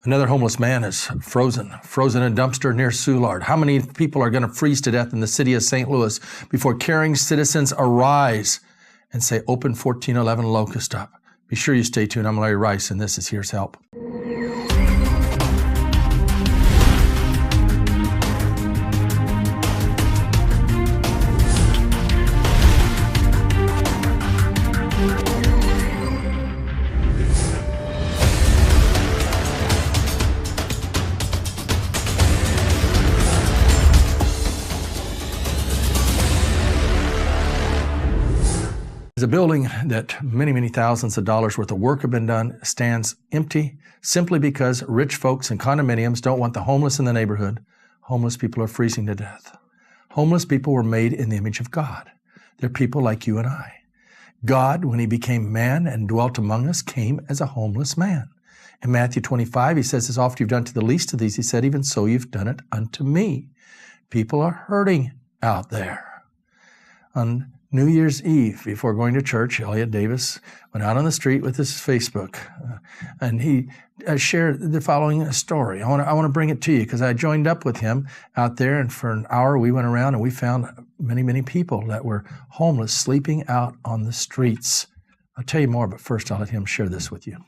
Another homeless man is frozen in a dumpster near Soulard. How many people are going to freeze to death in the city of St. Louis before caring citizens arise and say, open 1411 Locust up? Be sure you stay tuned. I'm Larry Rice, and this is Here's Help. The building that many thousands of dollars worth of work have been done stands empty simply because rich folks in condominiums don't want the homeless in the neighborhood. Homeless people are freezing to death. Homeless people were made in the image of God. They're people like you and I. God, when he became man and dwelt among us, came as a homeless man. In Matthew 25, he says, as oft you've done to the least of these, he said, even so you've done it unto me. People are hurting out there. On New Year's Eve, before going to church, Elliot Davis went out on the street with his Facebook, and he shared the following story. I want to bring it to you because I joined up with him out there, and for an hour we went around and we found many people that were homeless, sleeping out on the streets. I'll tell you more, but first I'll let him share this with you.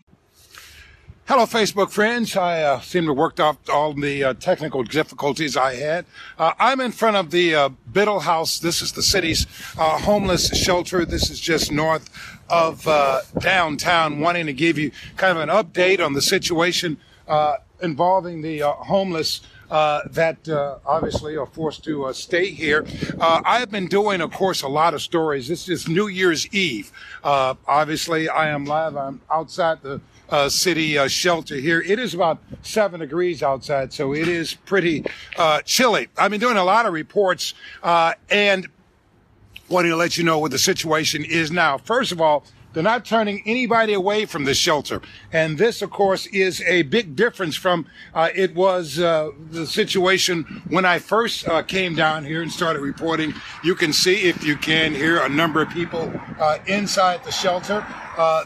Hello, Facebook friends. I seem to have worked off all the technical difficulties I had. I'm in front of the Biddle House. This is the city's homeless shelter. This is just north of downtown, wanting to give you kind of an update on the situation involving the homeless that obviously are forced to stay here. I've been doing, of course, a lot of stories. This is New Year's Eve. Obviously, I am live. I'm outside the city shelter here. It is about 7 degrees outside, so it is pretty chilly. I've been doing a lot of reports and wanting to let you know what the situation is now. First of all, they're not turning anybody away from the shelter. And this, of course, is a big difference from it was the situation when I first came down here and started reporting. You can see, if you can hear, a number of people inside the shelter.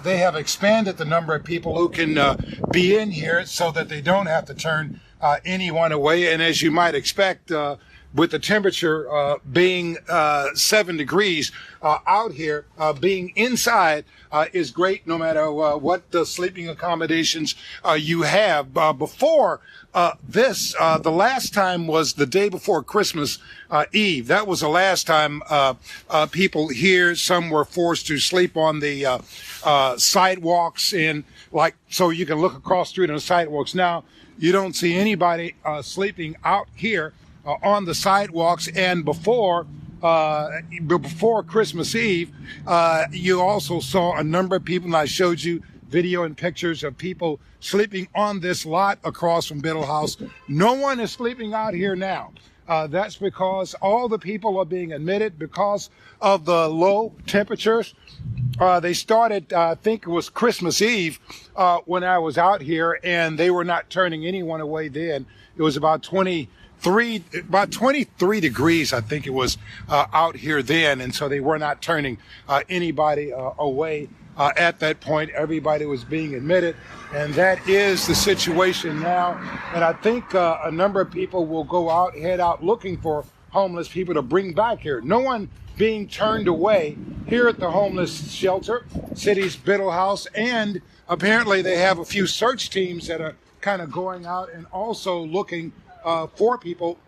They have expanded the number of people who can be in here so that they don't have to turn anyone away. And as you might expect, with the temperature being 7 degrees out here, being inside is great no matter what the sleeping accommodations you have. Before this, the last time was the day before Christmas Eve. That was the last time people here, some were forced to sleep on the sidewalks, and so you can look across the street on the sidewalks. Now, you don't see anybody sleeping out here on the sidewalks. And before Christmas Eve, you also saw a number of people, and I showed you video and pictures of people sleeping on this lot across from Biddle House. No one is sleeping out here now. That's because all the people are being admitted because of the low temperatures. They started, I think it was Christmas Eve when I was out here, and they were not turning anyone away then. It was about 23 degrees, I think it was, out here then. And so they were not turning anybody away at that point. Everybody was being admitted. And that is the situation now. And I think a number of people will head out looking for homeless people to bring back here. No one being turned away here at the homeless shelter, city's Biddle House. And apparently they have a few search teams that are kind of going out and also looking for people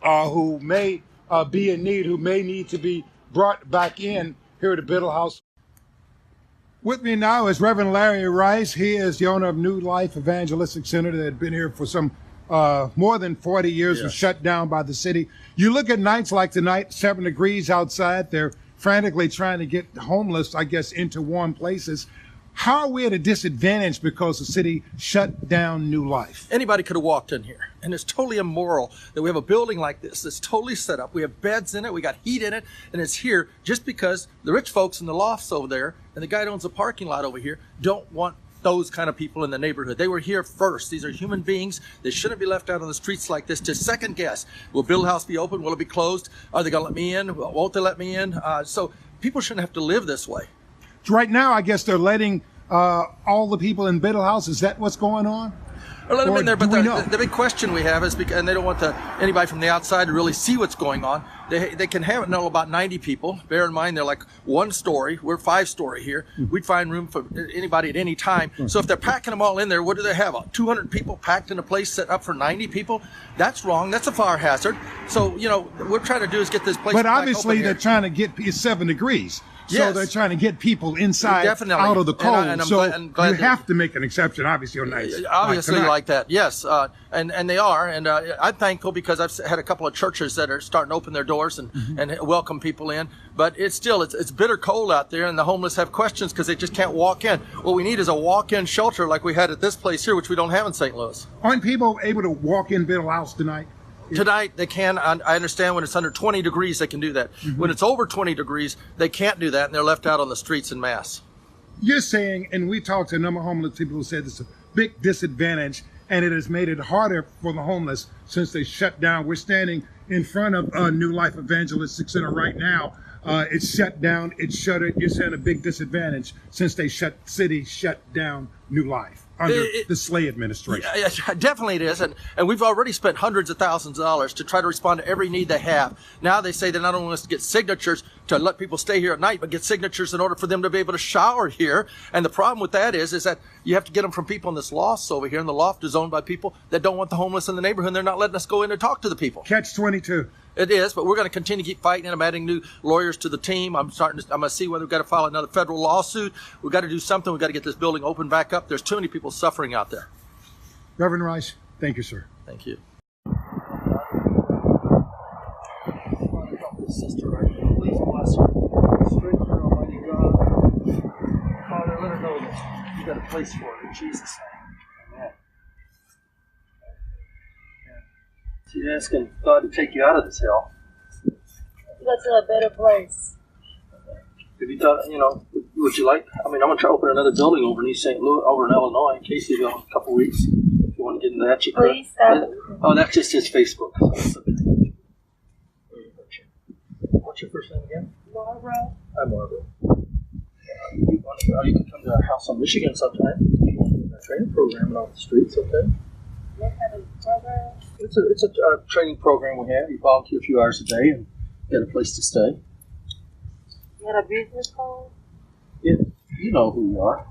who may be in need, who may need to be brought back in here at the Biddle House. With me now is Reverend Larry Rice. He is the owner of New Life Evangelistic Center that had been here for some more than 40 years, was shut down by the city. You look at nights like tonight, 7 degrees outside. They're frantically trying to get homeless, I guess, into warm places. How are we at a disadvantage because the city shut down New Life? Anybody could have walked in here, and it's totally immoral that we have a building like this that's totally set up. We have beds in it, we got heat in it, and it's here just because the rich folks in the lofts over there and the guy that owns a parking lot over here don't want those kind of people in the neighborhood. They were here first. These are human beings. They shouldn't be left out on the streets like this to second guess. Will Biddle House be open? Will it be closed? Are they going to let me in? Won't they let me in? So people shouldn't have to live this way. Right now, I guess they're letting all the people in Biddle House. Is that what's going on? let them Or in there, do but we know? the big question we have is, and they don't want anybody from the outside to really see what's going on. They can have it, about 90 people. Bear in mind, they're like one story. We're 5-story here. We'd find room for anybody at any time. So if they're packing them all in there, what do they have? 200 people packed in a place set up for 90 people? That's wrong. That's a fire hazard. So, what we're trying to do is get this place But back obviously open they're here. trying to get, it's 7 degrees. So Yes. they're trying to get people inside, Definitely. out of the cold. And I'm so glad you that- have to make an exception, obviously, on nights. Obviously, tonight. like that, yes, and they are, and I'm thankful because I've had a couple of churches that are starting to open their doors and welcome people in. But it's bitter cold out there, and the homeless have questions because they just can't walk in. What we need is a walk-in shelter like we had at this place here, which we don't have in St. Louis. Aren't people able to walk in Biddle House tonight? Tonight they can. I understand when it's under 20 degrees they can do that. When it's over 20 degrees they can't do that, and they're left out on the streets en masse. You're saying, and we talked to a number of homeless people who said it's a big disadvantage, and it has made it harder for the homeless since they shut down. We're standing in front of New Life Evangelistic Center right now. It's shut down. It's shuttered. You're saying a big disadvantage since they shut down New Life under the Slay administration. Yeah, definitely it is, and we've already spent hundreds of thousands of dollars to try to respond to every need they have. Now they say they not only want us to get signatures to let people stay here at night, but get signatures in order for them to be able to shower here. And the problem with that is that you have to get them from people in this loft over here, and the loft is owned by people that don't want the homeless in the neighborhood, and they're not letting us go in and talk to the people. Catch-22. It is, but we're going to continue to keep fighting, and I'm adding new lawyers to the team. I'm going to see whether we've got to file another federal lawsuit. We've got to do something. We've got to get this building open back up. There's too many people suffering out there. Reverend Rice, thank you, sir. Thank you. Sister, right? Please bless her. Strengthen her, Almighty God. Father, let her know that you got a place for her in Jesus' name. Amen. She's asking God to take you out of this hell. Go to a better place. Have you thought, would you like? I'm going to try to open another building over in East St. Louis, over in Illinois, in Caseyville, in a couple weeks. If you want to get into that, you could. Please stop. Oh, that's just his Facebook. So it's okay. What's your first name again? Barbara. Hi, Barbara. You can come to our house on Michigan sometime. A training program off the streets, okay? What kind of program? It's a training program we have. You volunteer a few hours a day and get a place to stay. You got a business card? Yeah, you know who you are.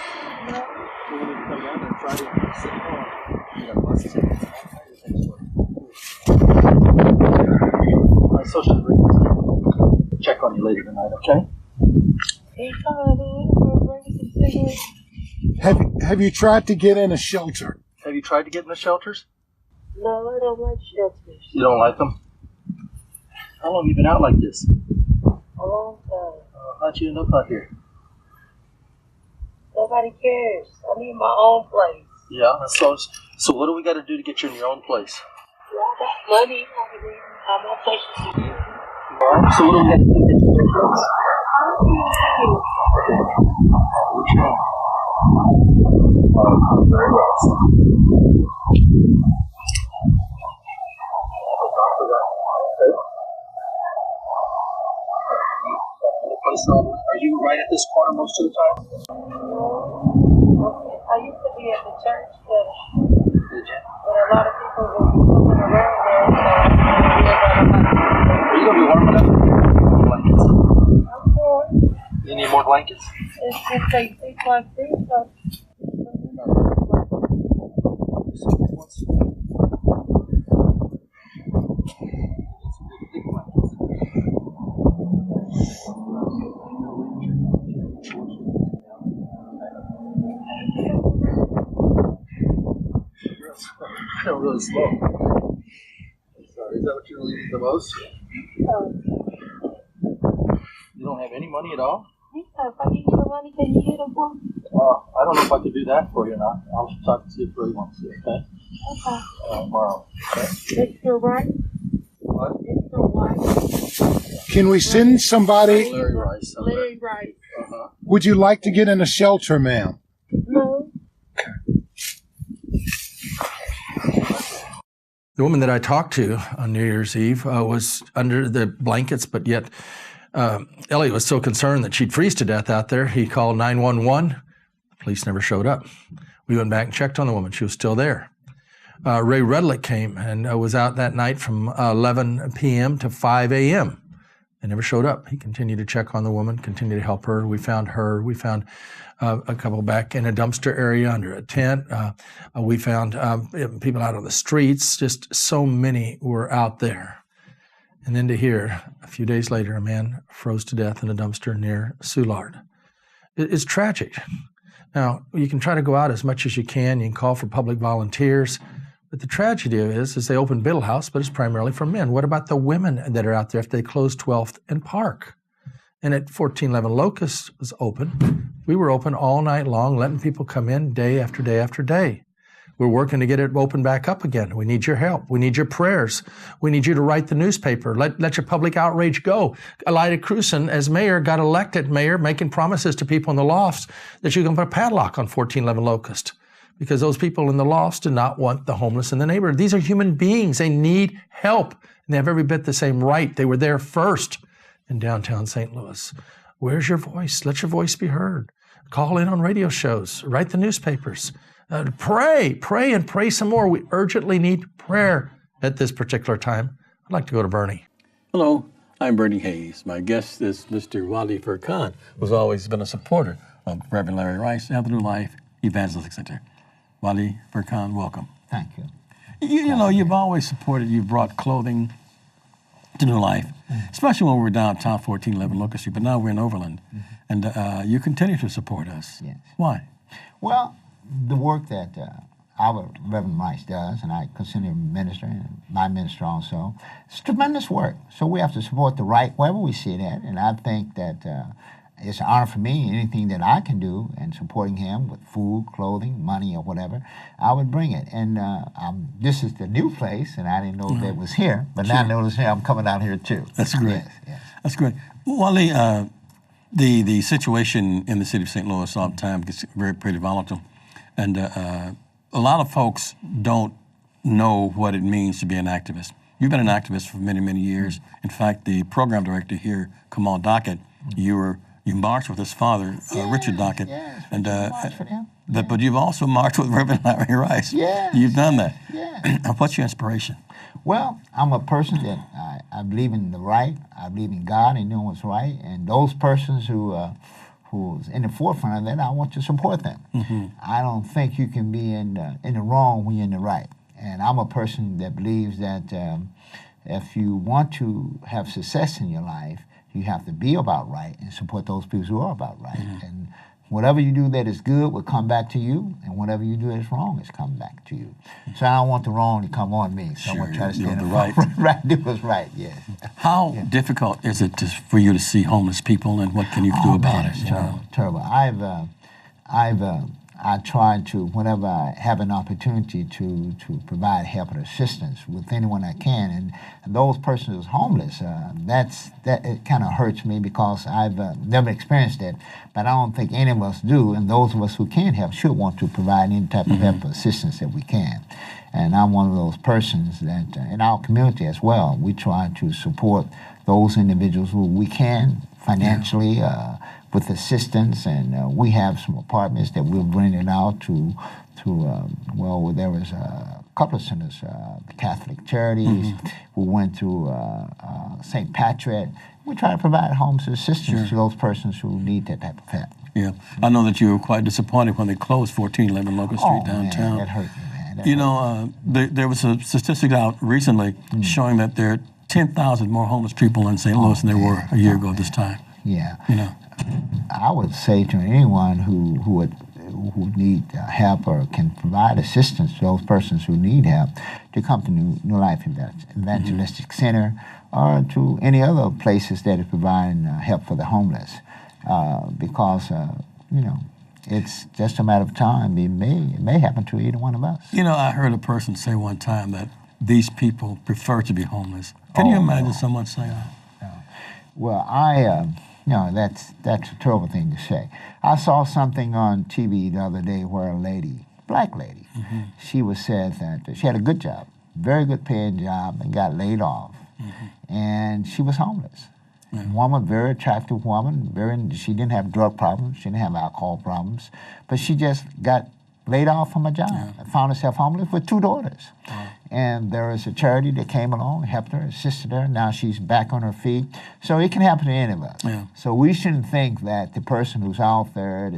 We need to come down there Friday and sit down. You got bus tickets. My social media. Check on you later tonight, okay? Hey, bring me some cigarettes. Have you tried to get in a shelter? Have you tried to get in the shelters? No, I don't like shelters. You don't like them? How long have you been out like this? A long time. How'd you end up out here? Nobody cares. I need my own place. Yeah, so what do we got to do to get you in your own place? Yeah, I got money. I'm on Social Security. Alright, so what do we got to do to get you in your place? What's your name? Very well. Are you right at this corner most of the time? I used to be at the church, but Did you? a lot of people were looking around there, so Are you going to be warm enough? Blankets. I'm poor. You need more blankets? It's just they think like this, so I don't really smoke. Sorry, is that what you really need the most? You don't have any money at all? yeah, if I give you the money, can you get them for me? I don't know if I could do that for you or not. I'll talk to see if Ray wants to, okay? Okay. Tomorrow. Okay? Extra right? What? Extra white. Can we send somebody? Larry Rice. Larry Rice. Uh-huh. Would you like to get in a shelter, ma'am? No. The woman that I talked to on New Year's Eve was under the blankets, but yet Elliot was so concerned that she'd freeze to death out there, he called 911. The police never showed up. We went back and checked on the woman. She was still there. Ray Rudlick came and was out that night from 11 p.m. to 5 a.m. They never showed up. He continued to check on the woman, continued to help her. We found her. We found a couple back in a dumpster area under a tent. We found people out on the streets. Just so many were out there. And then to hear, a few days later, a man froze to death in a dumpster near Soulard. It's tragic. Now, you can try to go out as much as you can. You can call for public volunteers. But the tragedy is they opened Biddle House, but it's primarily for men. What about the women that are out there if they close 12th and Park? And at 1411 Locust was open. We were open all night long, letting people come in day after day after day. We're working to get it open back up again. We need your help. We need your prayers. We need you to write the newspaper. Let your public outrage go. Elida Cruson, as mayor, got elected mayor, making promises to people in the lofts that you can put a padlock on 1411 Locust, because those people in the lofts do not want the homeless in the neighborhood. These are human beings. They need help, and they have every bit the same right. They were there first in downtown St. Louis. Where's your voice? Let your voice be heard. Call in on radio shows. Write the newspapers. Pray and pray some more. We urgently need prayer at this particular time. I'd like to go to Bernie. Hello, I'm Bernie Hayes. My guest is Mr. Wally Furkan, who's always been a supporter of Reverend Larry Rice and the New Life Evangelistic Center. Wally Furkan, welcome. Thank you. You know, you've always supported, you've brought clothing to New Life, especially when we were downtown 1411 Locust Street, but now we're in Overland. And you continue to support us. Yes. Why? Well, the work that our Reverend Rice does, and I consider him a minister, and my minister also, it's tremendous work. So we have to support the right wherever we see it at, and I think that it's an honor for me, anything that I can do in supporting him with food, clothing, money, or whatever, I would bring it. And this is the new place, and I didn't know that was here, but now I know it's here. I'm coming out here too. That's great. Yes, yes. That's great. Wally, the situation in the city of St. Louis all the time gets pretty volatile. And a lot of folks don't know what it means to be an activist. You've been an activist for many, many years. In fact, the program director here, Kamal Dockett, you marched with his father, Richard Dockett. Yes, and marched with him. But you've also marched with Reverend Larry Rice. Yes. You've done that. Yes. What's your inspiration? Well, I'm a person that I believe in the right. I believe in God and doing what's right. And those persons who's in the forefront of that, I want to support them. I don't think you can be in the wrong when you're in the right. And I'm a person that believes that if you want to have success in your life, you have to be about right and support those people who are about right. And whatever you do that is good will come back to you, and whatever you do that is wrong is coming back to you. So I don't want the wrong to come on me. So I'm going to try to stay in the right. Right, do what's right, yes. How difficult is it for you to see homeless people, and what can you do about it? It's terrible, terrible. I try to, whenever I have an opportunity to provide help and assistance with anyone I can, and those persons who's homeless, that it kind of hurts me because I've never experienced it, but I don't think any of us do, and those of us who can help should want to provide any type of help or assistance that we can. And I'm one of those persons that, in our community as well, we try to support those individuals who we can financially, with assistance, and we have some apartments that we're renting out to well, there was a couple of centers, the Catholic Charities. We went to St. Patrick. We try to provide homes assistance to those persons who need that type of help. Yeah, I know that you were quite disappointed when they closed 1411 Locust Street downtown. Man, that hurt me, man. You know, there was a statistic out recently showing that there are 10,000 more homeless people in St. Louis than there were a year ago this time. Yeah. You know, I would say to anyone who need help or can provide assistance to those persons who need help to come to New Life Evangelistic Center or to any other places that are providing help for the homeless, because you know, it's just a matter of time. It may happen to either one of us. You know, I heard a person say one time that these people prefer to be homeless. Can you imagine someone saying that? Well, you know, that's a terrible thing to say. I saw something on TV the other day where a lady, black lady, she was said that she had a good job, very good paying job, and got laid off, and she was homeless. Woman, very attractive woman. She didn't have drug problems. She didn't have alcohol problems. But she just got laid off from a job. Found herself homeless with 2 daughters. And there was a charity that came along, helped her, assisted her. Now she's back on her feet. So it can happen to any of us. So we shouldn't think that the person who's out there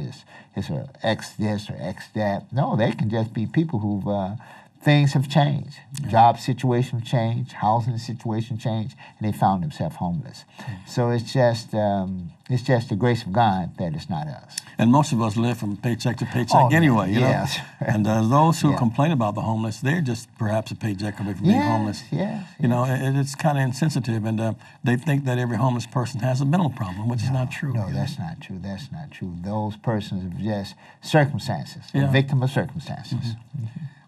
is her ex this or ex that. No, they can just be people who've things have changed. Job situation changed, housing situation changed, and they found themselves homeless. So it's just the grace of God that it's not us. And most of us live from paycheck to paycheck anyway, you know? And those who complain about the homeless, they're just perhaps a paycheck away from being homeless. You know, it's kind of insensitive, and they think that every homeless person has a mental problem, which is not true. No, that's not true. That's not true. Those persons are just circumstances, a victim of circumstances.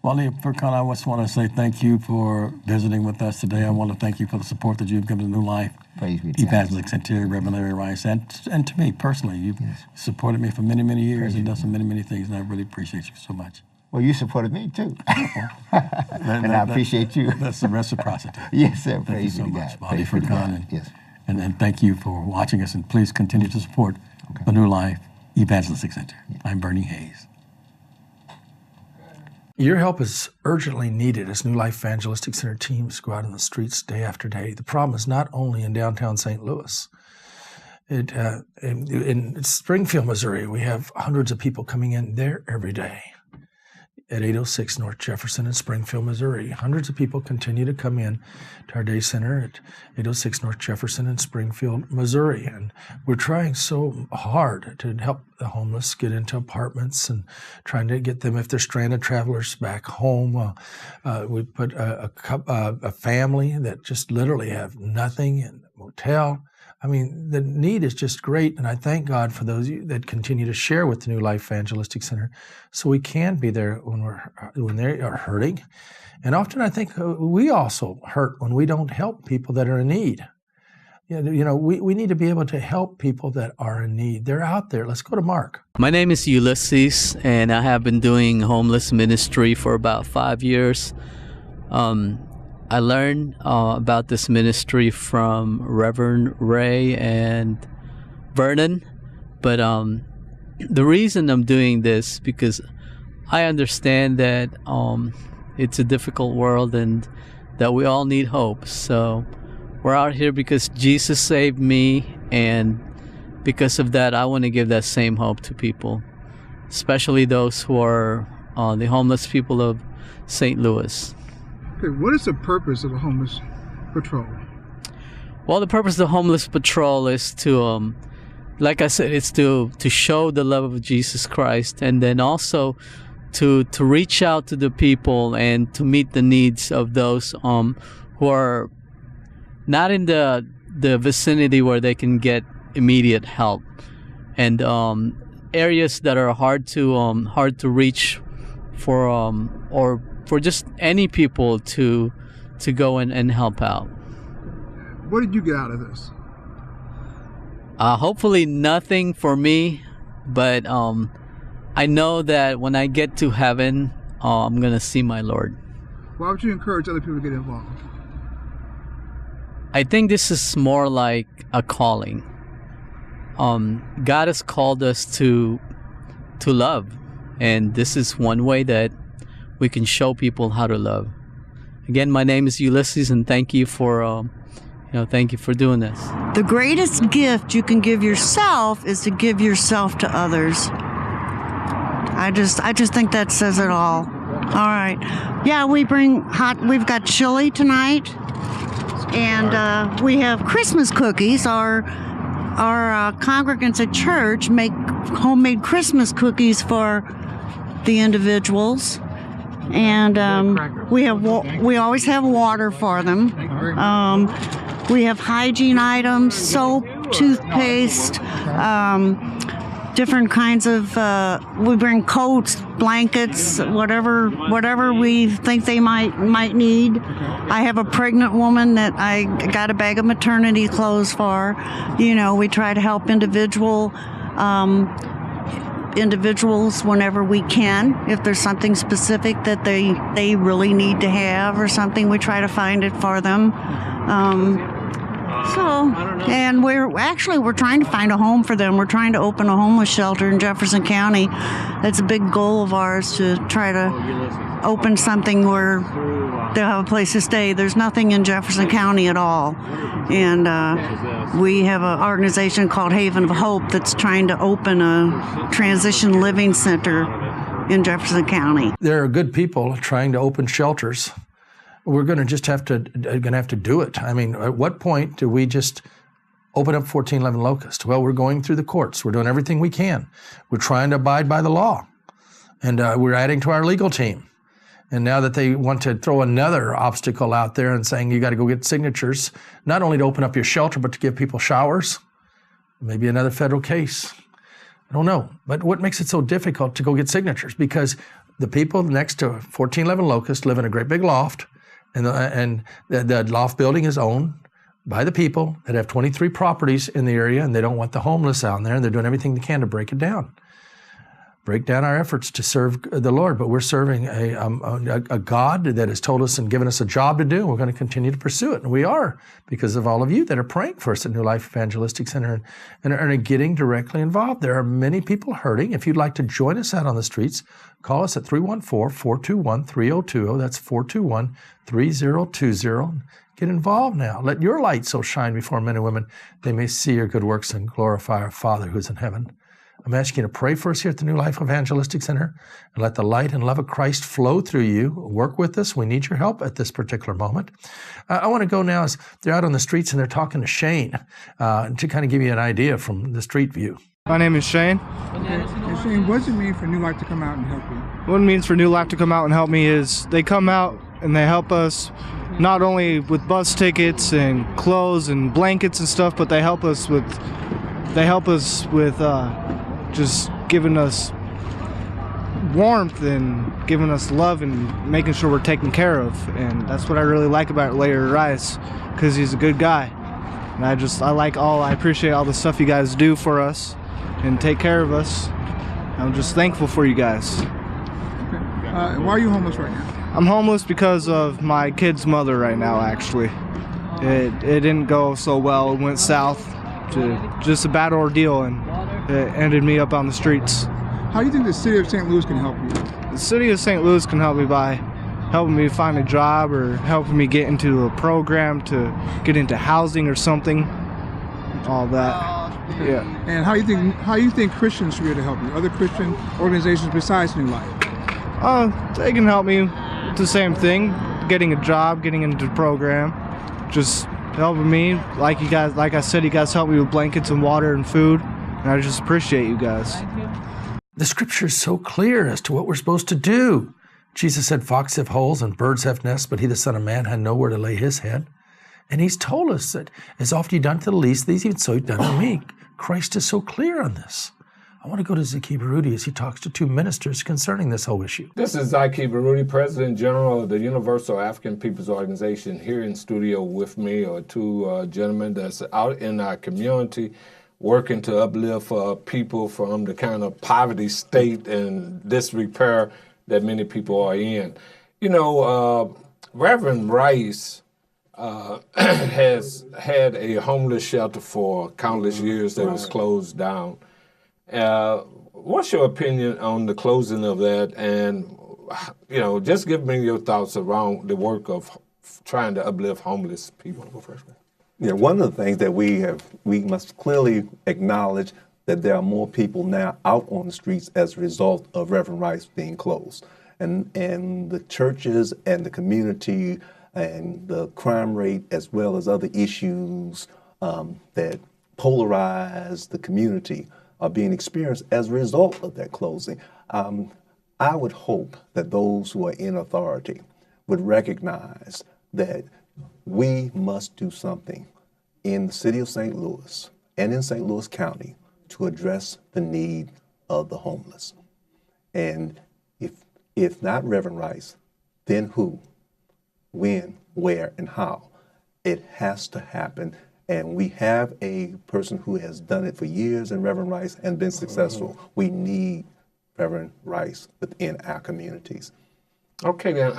Well, Leah Furcon, I just want to say thank you for visiting with us today. I want to thank you for the support that you've given to New Life, Praise be to God. Evangelist Center, Reverend Larry Rice, and to me personally. You've supported me for many, many years and done so many, many things, and I really appreciate you so much. Well, you supported me, too. And I appreciate you. That's the reciprocity. Yes, sir. Thank you Praise so be to much, God. Bobby Furcon. Yes. And thank you for watching us, and please continue to support the New Life Evangelistic Center. I'm Bernie Hayes. Your help is urgently needed as New Life Evangelistic Center teams go out on the streets day after day. The problem is not only in downtown St. Louis. In Springfield, Missouri, we have hundreds of people coming in there every day. At 806 North Jefferson in Springfield, Missouri, hundreds of people continue to come in to our day center at 806 North Jefferson in Springfield, Missouri. And we're trying so hard to help the homeless get into apartments and trying to get them, if they're stranded travelers, back home. We put a family that just literally have nothing in a motel. I mean, the need is just great, and I thank God for those of you that continue to share with the New Life Evangelistic Center, so we can be there when they are hurting. And often I think we also hurt when we don't help people that are in need. You know, we need to be able to help people that are in need. They're out there. Let's go to Mark. My name is Ulysses, and I have been doing homeless ministry for about 5 years. I learned about this ministry from Reverend Ray and Vernon, but the reason I'm doing this because I understand that it's a difficult world and that we all need hope. So we're out here because Jesus saved me, and because of that, I want to give that same hope to people, especially those who are the homeless people of St. Louis. Okay, what is the purpose of a homeless patrol? Well, the purpose of the homeless patrol is to, like I said, it's to show the love of Jesus Christ, and then also to reach out to the people and to meet the needs of those who are not in the vicinity where they can get immediate help, and areas that are hard to reach for or for just any people to go and help out. What did you get out of this? Hopefully nothing for me, but I know that when I get to heaven, I'm going to see my Lord. Why would you encourage other people to get involved? I think this is more like a calling. God has called us to love, and this is one way that we can show people how to love. Again, my name is Ulysses, and thank you for doing this. The greatest gift you can give yourself is to give yourself to others. I just think that says it all. All right. Yeah, we've got chili tonight, and we have Christmas cookies. Our congregants at church make homemade Christmas cookies for the individuals. And we always have water for them. We have hygiene items, soap, toothpaste, different kinds of. We bring coats, blankets, whatever we think they might need. I have a pregnant woman that I got a bag of maternity clothes for. You know, we try to help individuals whenever we can. If there's something specific that they really need to have or something, we try to find it for them. So, and we're trying to find a home for them. We're trying to open a homeless shelter in Jefferson County. That's a big goal of ours, to try to open something where they'll have a place to stay. There's nothing in Jefferson County at all. And we have an organization called Haven of Hope that's trying to open a transition living center in Jefferson County. There are good people trying to open shelters. We're going to just have to do it. I mean, at what point do we just open up 1411 Locust? Well, we're going through the courts. We're doing everything we can. We're trying to abide by the law. And we're adding to our legal team. And now that they want to throw another obstacle out there and saying you got to go get signatures, not only to open up your shelter, but to give people showers, maybe another federal case. I don't know. But what makes it so difficult to go get signatures? Because the people next to 1411 Locust live in a great big loft, and the loft building is owned by the people that have 23 properties in the area, and they don't want the homeless out there, and they're doing everything they can to break down our efforts to serve the Lord. But we're serving a God that has told us and given us a job to do, and we're going to continue to pursue it. And we are, because of all of you that are praying for us at New Life Evangelistic Center and are getting directly involved. There are many people hurting. If you'd like to join us out on the streets, call us at 314-421-3020. That's 421-3020. Get involved now. Let your light so shine before men and women, they may see your good works and glorify our Father who's in heaven. I'm asking you to pray for us here at the New Life Evangelistic Center and let the light and love of Christ flow through you. Work with us. We need your help at this particular moment. I want to go now, as they're out on the streets and they're talking to Shane to kind of give you an idea from the street view. My name is Shane. Okay. And Shane, what does it mean for New Life to come out and help you? What it means for New Life to come out and help me is they come out and they help us not only with bus tickets and clothes and blankets and stuff, but they help us with just giving us warmth and giving us love and making sure we're taken care of. And that's what I really like about Larry Rice, because he's a good guy. And I appreciate all the stuff you guys do for us and take care of us. I'm just thankful for you guys. Okay. Why are you homeless right now? I'm homeless because of my kid's mother right now, actually. It didn't go so well. It went south to just a bad ordeal, and it ended me up on the streets. How do you think the city of St. Louis can help you? The city of St. Louis can help me by helping me find a job or helping me get into a program to get into housing or something. All that. Okay. Yeah. And how do you think Christians should be able to help you? Other Christian organizations besides New Life? They can help me with the same thing, getting a job, getting into the program, just helping me. Like I said, you guys help me with blankets and water and food, and I just appreciate you guys. The scripture is so clear as to what we're supposed to do. Jesus said, foxes have holes and birds have nests, but he, the Son of Man, had nowhere to lay his head. And he's told us that as often you've done to the least, these even so you've done to me. Christ is so clear on this. I want to go to Zaki Baruti as he talks to two ministers concerning this whole issue. This is Zaki Baruti, President General of the Universal African Peoples Organization. Here in studio with me are two gentlemen that's out in our community working to uplift people from the kind of poverty state and disrepair that many people are in. You know, Reverend Rice has had a homeless shelter for countless years that was closed down. What's your opinion on the closing of that? And, you know, just give me your thoughts around the work of trying to uplift homeless people. Yeah, one of the things that we must clearly acknowledge that there are more people now out on the streets as a result of Reverend Rice being closed. And the churches and the community and the crime rate, as well as other issues that polarize the community, are being experienced as a result of that closing. I would hope that those who are in authority would recognize that we must do something in the city of St. Louis and in St. Louis County to address the need of the homeless. And if not Reverend Rice, then who, when, where, and how? It has to happen. And we have a person who has done it for years in Reverend Rice and been successful. We need Reverend Rice within our communities. Okay, then.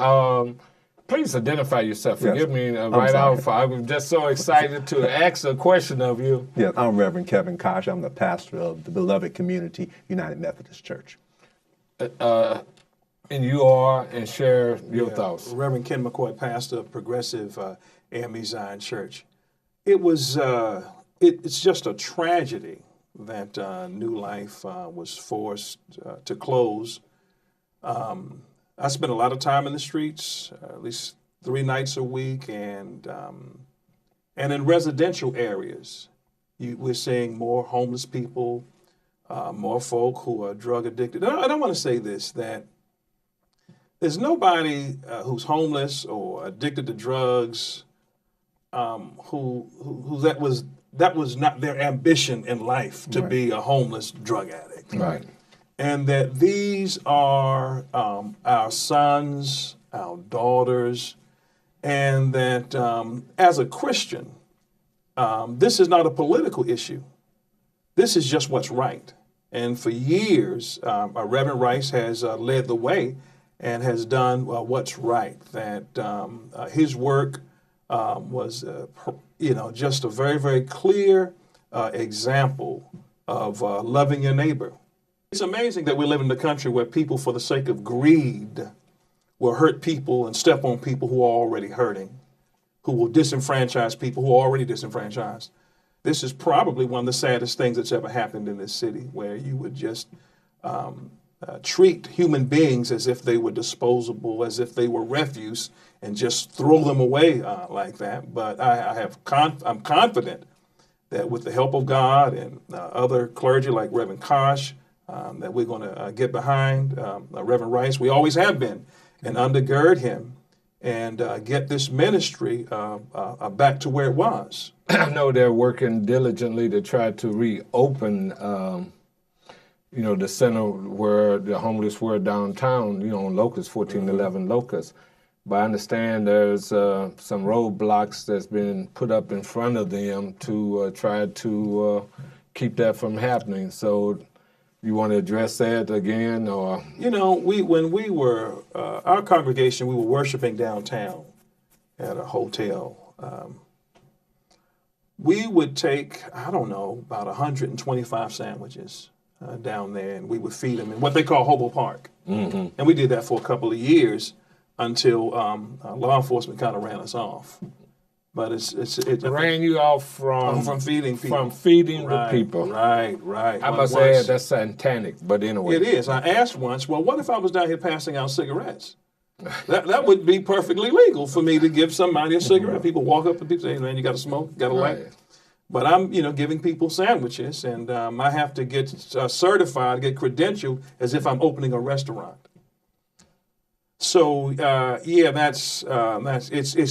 Please identify yourself. Yes. Forgive me I'm right sorry. off. I was just so excited to ask a question of you. Yes, I'm Reverend Kevin Kosh. I'm the pastor of the Beloved Community United Methodist Church. And you are, and share your thoughts. Reverend Ken McCoy, pastor of Progressive AME Zion Church. It was, it's just a tragedy that New Life was forced to close. I spent a lot of time in the streets, at least 3 nights a week, and in residential areas. We're seeing more homeless people, more folk who are drug addicted. And I want to say this, that there's nobody who's homeless or addicted to drugs who that was not their ambition in life to be a homeless drug addict. Right. And that these are our sons, our daughters, and that as a Christian, this is not a political issue. This is just what's right. And for years, Reverend Rice has led the way and has done what's right. That his work was, just a very, very clear example of loving your neighbor. It's amazing that we live in a country where people, for the sake of greed, will hurt people and step on people who are already hurting, who will disenfranchise people who are already disenfranchised. This is probably one of the saddest things that's ever happened in this city, where you would just treat human beings as if they were disposable, as if they were refuse, and just throw them away like that. But I'm confident that with the help of God and other clergy like Reverend Kosh, that we're going to get behind Reverend Rice. We always have been, and undergird him and get this ministry back to where it was. I know they're working diligently to try to reopen, the center where the homeless were downtown, on Locust, 1411 Locust. But I understand there's some roadblocks that's been put up in front of them to try to keep that from happening. So you want to address that again, or? When we were, our congregation, we were worshiping downtown at a hotel. We would take, about 125 sandwiches down there, and we would feed them in what they call Hobo Park. Mm-hmm. And we did that for a couple of years until law enforcement kind of ran us off. But it ran you off from feeding people. From feeding the people. Right. I must say that's satanic, but anyway. It is. I asked once, well, what if I was down here passing out cigarettes? That would be perfectly legal for me to give somebody a cigarette. People walk up and people say, hey, man, you got to smoke? Got to light? But I'm, giving people sandwiches, and I have to get certified, get credentialed as if I'm opening a restaurant. So it's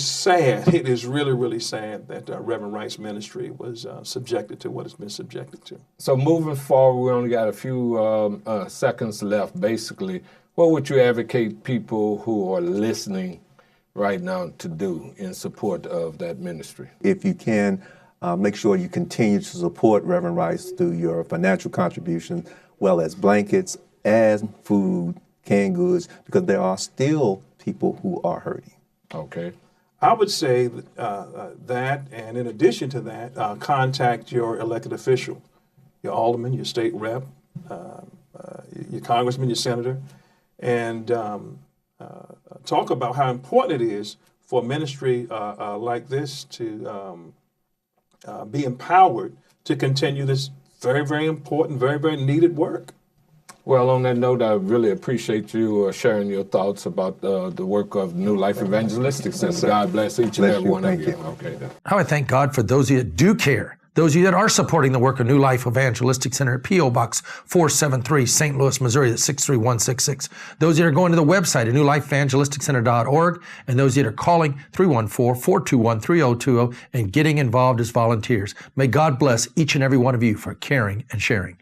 sad. It is really, really sad that Reverend Rice Ministry was subjected to what it's been subjected to. So moving forward, we only got a few seconds left. Basically, what would you advocate people who are listening right now to do in support of that ministry? If you can, make sure you continue to support Reverend Rice through your financial contributions, well as blankets, and food, canned goods, because there are still people who are hurting. Okay. I would say that, and in addition to that, contact your elected official, your alderman, your state rep, your congressman, your senator, and talk about how important it is for a ministry like this to be empowered to continue this very, very important, very, very needed work. Well, on that note, I really appreciate you sharing your thoughts about the work of New Life Evangelistic Center. God bless each and every one of you. Okay. I would thank God for those of you that do care, those of you that are supporting the work of New Life Evangelistic Center at P.O. Box 473, St. Louis, Missouri, that's 63166. Those that are going to the website at newlifeevangelisticcenter.org, and those that are calling 314-421-3020 and getting involved as volunteers. May God bless each and every one of you for caring and sharing.